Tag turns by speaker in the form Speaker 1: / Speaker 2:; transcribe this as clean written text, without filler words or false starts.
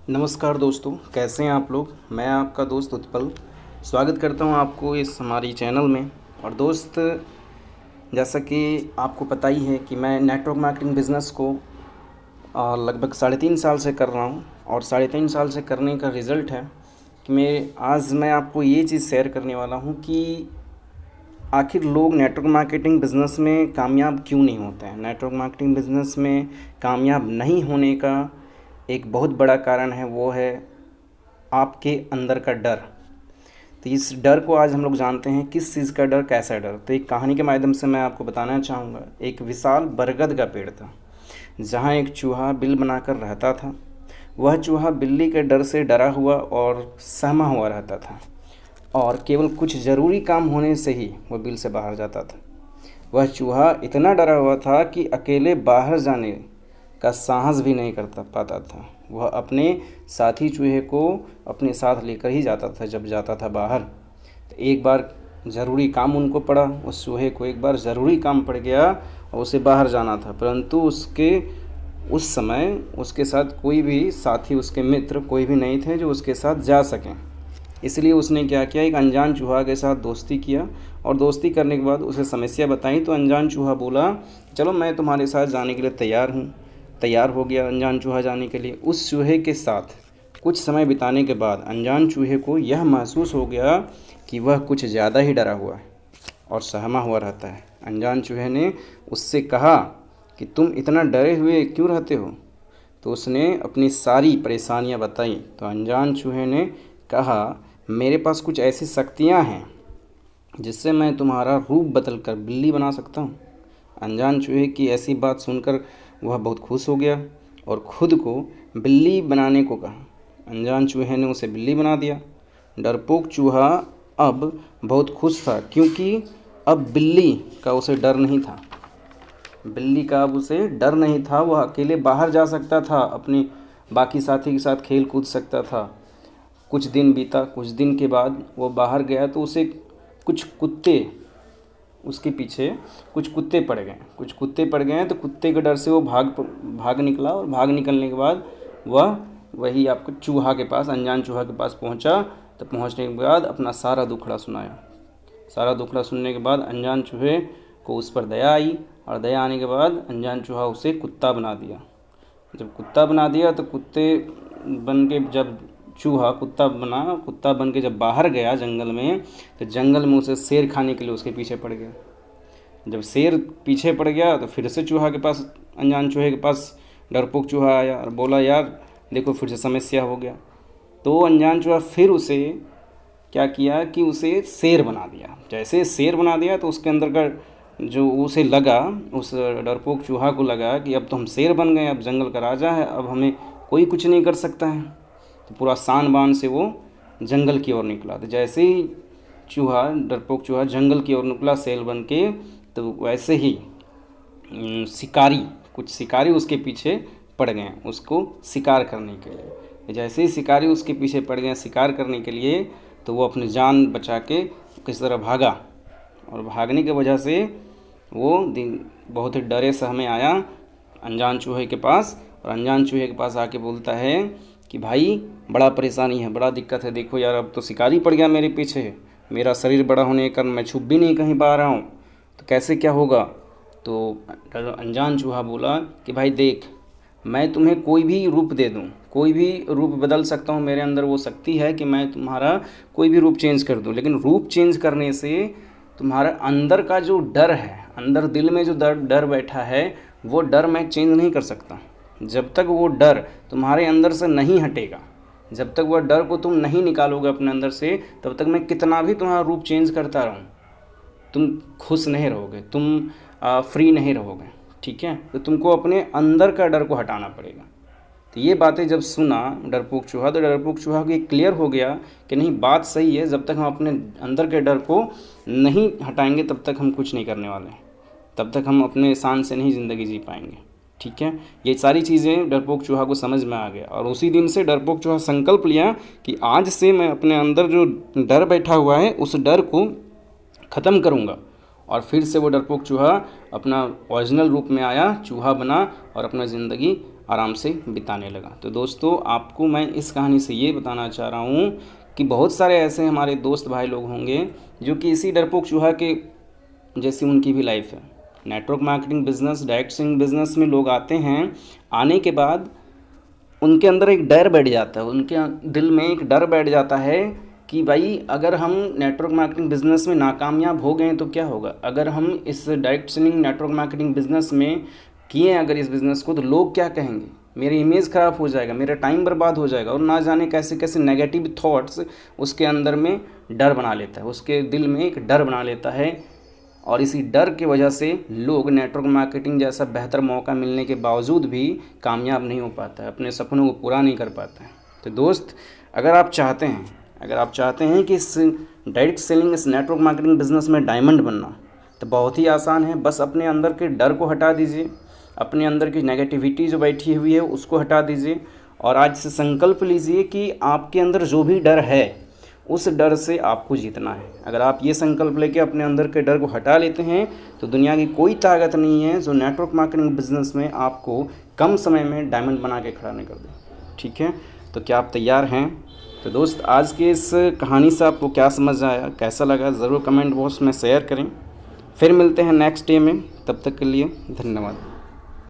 Speaker 1: नमस्कार दोस्तों, कैसे हैं आप लोग। मैं आपका दोस्त उत्पल स्वागत करता हूं आपको इस हमारी चैनल में। और दोस्त, जैसा कि आपको पता ही है कि मैं नेटवर्क मार्केटिंग बिज़नेस को लगभग 3.5 साल से कर रहा हूं। और 3.5 साल से करने का रिज़ल्ट है कि मैं आपको ये चीज़ शेयर करने वाला हूं कि आखिर लोग नेटवर्क मार्केटिंग बिज़नेस में कामयाब क्यों नहीं होते हैं। नेटवर्क मार्केटिंग बिज़नेस में कामयाब नहीं होने का एक बहुत बड़ा कारण है, वो है आपके अंदर का डर। तो इस डर को आज हम लोग जानते हैं, किस चीज़ का डर, कैसा डर। तो एक कहानी के माध्यम से मैं आपको बताना चाहूँगा। एक विशाल बरगद का पेड़ था, जहाँ एक चूहा बिल बनाकर रहता था। वह चूहा बिल्ली के डर से डरा हुआ और सहमा हुआ रहता था, और केवल कुछ ज़रूरी काम होने से ही वह बिल से बाहर जाता था। वह चूहा इतना डरा हुआ था कि अकेले बाहर जाने का साहस भी नहीं करता पाता था। वह अपने साथी चूहे को अपने साथ लेकर ही जाता था जब जाता था बाहर। तो एक बार ज़रूरी काम उनको पड़ा, उस चूहे को एक बार ज़रूरी काम पड़ गया और उसे बाहर जाना था, परंतु उस समय उसके साथ कोई भी साथी, उसके मित्र कोई भी नहीं थे जो उसके साथ जा सकें। इसलिए उसने क्या किया, एक अनजान चूहा के साथ दोस्ती किया। और दोस्ती करने के बाद उसे समस्या बताई तो अनजान चूहा बोला, चलो मैं तुम्हारे साथ जाने के लिए तैयार हूँ। तैयार हो गया अनजान चूहा जाने के लिए। उस चूहे के साथ कुछ समय बिताने के बाद अनजान चूहे को यह महसूस हो गया कि वह कुछ ज़्यादा ही डरा हुआ है और सहमा हुआ रहता है। अनजान चूहे ने उससे कहा कि तुम इतना डरे हुए क्यों रहते हो। तो उसने अपनी सारी परेशानियां बताई। तो अनजान चूहे ने कहा, मेरे पास कुछ ऐसी शक्तियां हैं जिससे मैं तुम्हारा रूप बदल कर बिल्ली बना सकता हूँ। अनजान चूहे की ऐसी बात सुनकर वह बहुत खुश हो गया और खुद को बिल्ली बनाने को कहा। अनजान चूहे ने उसे बिल्ली बना दिया। डरपोक चूहा अब बहुत खुश था, क्योंकि अब बिल्ली का उसे डर नहीं था। बिल्ली का अब उसे डर नहीं था। वह अकेले बाहर जा सकता था, अपने बाकी साथी के साथ खेल कूद सकता था। कुछ दिन बीता। कुछ दिन के बाद वो बाहर गया तो उसे उसके पीछे कुछ कुत्ते पड़ गए। तो कुत्ते के डर से वो भाग निकला। और भाग निकलने के बाद वह वही आपको चूहा के पास, अनजान चूहा के पास पहुंचा। तो पहुंचने के बाद अपना सारा दुखड़ा सुनाया। सारा दुखड़ा सुनने के बाद अनजान चूहे को उस पर दया आई, और दया आने के बाद अनजान चूहा उसे कुत्ता बना दिया। जब कुत्ता बना दिया तो चूहा कुत्ता बन के जब बाहर गया जंगल में, तो जंगल में उसे शेर खाने के लिए उसके पीछे पड़ गया। जब शेर पीछे पड़ गया तो फिर से चूहा के पास, अनजान चूहे के पास डरपोक चूहा आया और बोला, यार देखो फिर से समस्या हो गया। तो अनजान चूहा फिर उसे क्या किया कि उसे शेर बना दिया। जैसे शेर बना दिया तो उसके अंदर का जो उसे लगा, उस डरपोक चूहा को लगा कि अब तो हम शेर बन गए, अब जंगल का राजा है, अब हमें कोई कुछ नहीं कर सकता है। तो पूरा शान बान से वो जंगल की ओर निकला। तो जैसे ही डरपोक चूहा जंगल की ओर निकला शेर बन के, तो वैसे ही कुछ शिकारी उसके पीछे पड़ गए उसको शिकार करने के लिए। जैसे ही शिकारी उसके पीछे पड़ गए शिकार करने के लिए, तो वो अपनी जान बचा के किस तरह भागा। और भागने की वजह से वो बहुत ही डरे सहमे आया अनजान चूहे के पास। और अनजान चूहे के पास आके बोलता है कि भाई बड़ा परेशानी है, बड़ा दिक्कत है, देखो यार अब तो शिकारी पड़ गया मेरे पीछे, मेरा शरीर बड़ा होने के कारण मैं छुप भी नहीं कहीं पा रहा हूँ, तो कैसे क्या होगा। तो अनजान चूहा बोला कि भाई देख, मैं तुम्हें कोई भी रूप दे दूँ, कोई भी रूप बदल सकता हूँ, मेरे अंदर वो शक्ति है कि मैं तुम्हारा कोई भी रूप चेंज कर दूँ, लेकिन रूप चेंज करने से तुम्हारा अंदर का जो डर है, अंदर दिल में जो डर बैठा है, वो डर मैं चेंज नहीं कर सकता। जब तक वो डर तुम्हारे अंदर से नहीं हटेगा, जब तक वह डर को तुम नहीं निकालोगे अपने अंदर से, तब तक मैं कितना भी तुम्हारा रूप चेंज करता रहूँ, तुम खुश नहीं रहोगे, तुम फ्री नहीं रहोगे। ठीक है, तो तुमको अपने अंदर का डर को हटाना पड़ेगा। तो ये बातें जब सुना डरपोक चूहा, तो डरपोक चूहा को ये क्लियर हो गया कि नहीं, बात सही है, जब तक हम अपने अंदर के डर को नहीं हटाएंगे तब तक हम कुछ नहीं करने वाले, तब तक हम अपने शान से नहीं ज़िंदगी जी पाएंगे। ठीक है, ये सारी चीज़ें डरपोक चूहा को समझ में आ गया। और उसी दिन से डरपोक चूहा संकल्प लिया कि आज से मैं अपने अंदर जो डर बैठा हुआ है उस डर को ख़त्म करूँगा। और फिर से वो डरपोक चूहा अपना ओरिजिनल रूप में आया, चूहा बना और अपना ज़िंदगी आराम से बिताने लगा। तो दोस्तों आपको मैं इस कहानी से ये बताना चाह रहा हूँ कि बहुत सारे ऐसे हमारे दोस्त भाई लोग होंगे जो कि इसी डरपोक चूहा के जैसी उनकी भी लाइफ है। Network marketing business, direct selling business में लोग आते हैं, आने के बाद उनके अंदर एक डर बैठ जाता है, उनके दिल में एक डर बैठ जाता है कि भाई अगर हम नेटवर्क मार्केटिंग बिज़नेस में नाकामयाब हो गए तो क्या होगा, अगर हम इस direct selling network marketing business में किए अगर इस बिज़नेस को तो लोग क्या कहेंगे, मेरी इमेज ख़राब हो जाएगा, मेरा टाइम बर्बाद हो जाएगा, और ना जाने कैसे कैसे नेगेटिव थॉट्स उसके अंदर में डर बना लेता है, उसके दिल में एक डर बना लेता है। और इसी डर की वजह से लोग नेटवर्क मार्केटिंग जैसा बेहतर मौका मिलने के बावजूद भी कामयाब नहीं हो पाता है, अपने सपनों को पूरा नहीं कर पाता है। तो दोस्त अगर आप चाहते हैं कि इस डायरेक्ट सेलिंग, इस नेटवर्क मार्केटिंग बिजनेस में डायमंड बनना, तो बहुत ही आसान है। बस अपने अंदर के डर को हटा दीजिए, अपने अंदर की नेगेटिविटी जो बैठी हुई है उसको हटा दीजिए, और आज से संकल्प लीजिए कि आपके अंदर जो भी डर है उस डर से आपको जीतना है। अगर आप ये संकल्प लेके अपने अंदर के डर को हटा लेते हैं तो दुनिया की कोई ताकत नहीं है जो नेटवर्क मार्केटिंग बिजनेस में आपको कम समय में डायमंड बना के खड़ा नहीं कर दे। ठीक है, तो क्या आप तैयार हैं? तो दोस्त आज के इस कहानी से आपको क्या समझ आया, कैसा लगा, ज़रूर कमेंट बॉक्स में शेयर करें। फिर मिलते हैं नेक्स्ट डे में, तब तक के लिए धन्यवाद।